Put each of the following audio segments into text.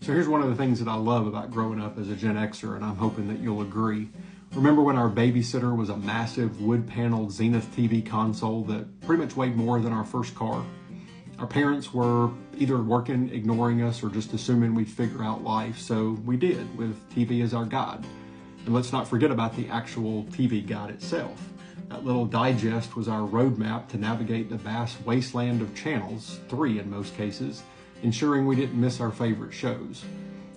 So here's one of the things that I love about growing up as a Gen Xer, and I'm hoping that you'll agree. Remember when our babysitter was a massive wood-paneled Zenith TV console that pretty much weighed more than our first car? Our parents were either working, ignoring us, or just assuming we'd figure out life, so we did, with TV as our guide. And let's not forget about the actual TV guide itself. That little digest was our roadmap to navigate the vast wasteland of channels, 3 in most cases, ensuring we didn't miss our favorite shows.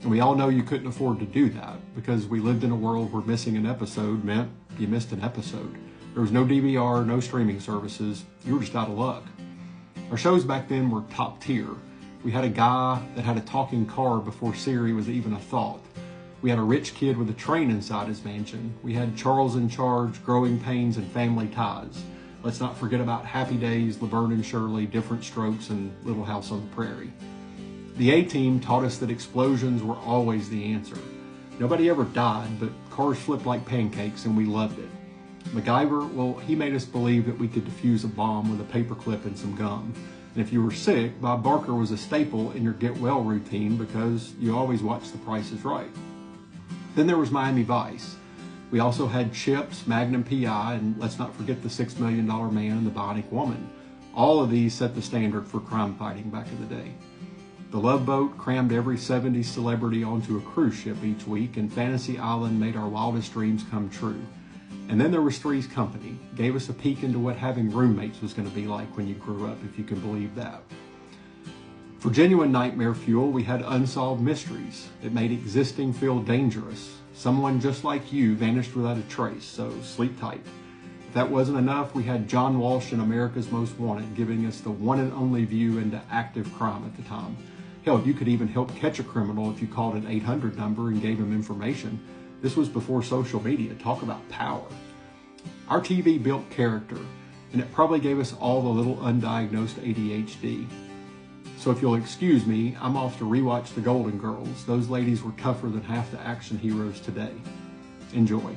And we all know you couldn't afford to do that because we lived in a world where missing an episode meant you missed an episode. There was no DVR, no streaming services. You were just out of luck. Our shows back then were top tier. We had a guy that had a talking car before Siri was even a thought. We had a rich kid with a train inside his mansion. We had Charles in Charge, Growing Pains, and Family Ties. Let's not forget about Happy Days, Laverne and Shirley, Different Strokes, and Little House on the Prairie. The A-Team taught us that explosions were always the answer. Nobody ever died, but cars flipped like pancakes and we loved it. MacGyver, well, he made us believe that we could defuse a bomb with a paperclip and some gum. And if you were sick, Bob Barker was a staple in your get well routine because you always watched The Price is Right. Then there was Miami Vice. We also had Chips, Magnum P.I., and let's not forget the $6 Million Man and the Bionic Woman. All of these set the standard for crime fighting back in the day. The Love Boat crammed every 70s celebrity onto a cruise ship each week, and Fantasy Island made our wildest dreams come true. And then there was Three's Company, gave us a peek into what having roommates was going to be like when you grew up, if you can believe that. For genuine nightmare fuel, we had Unsolved Mysteries. It made existing feel dangerous. Someone just like you vanished without a trace, so sleep tight. If that wasn't enough, we had John Walsh in America's Most Wanted, giving us the one and only view into active crime at the time. Hell, you could even help catch a criminal if you called an 800 number and gave him information. This was before social media. Talk about power. Our TV built character, and it probably gave us all the little undiagnosed ADHD. So if you'll excuse me, I'm off to rewatch The Golden Girls. Those ladies were tougher than half the action heroes today. Enjoy.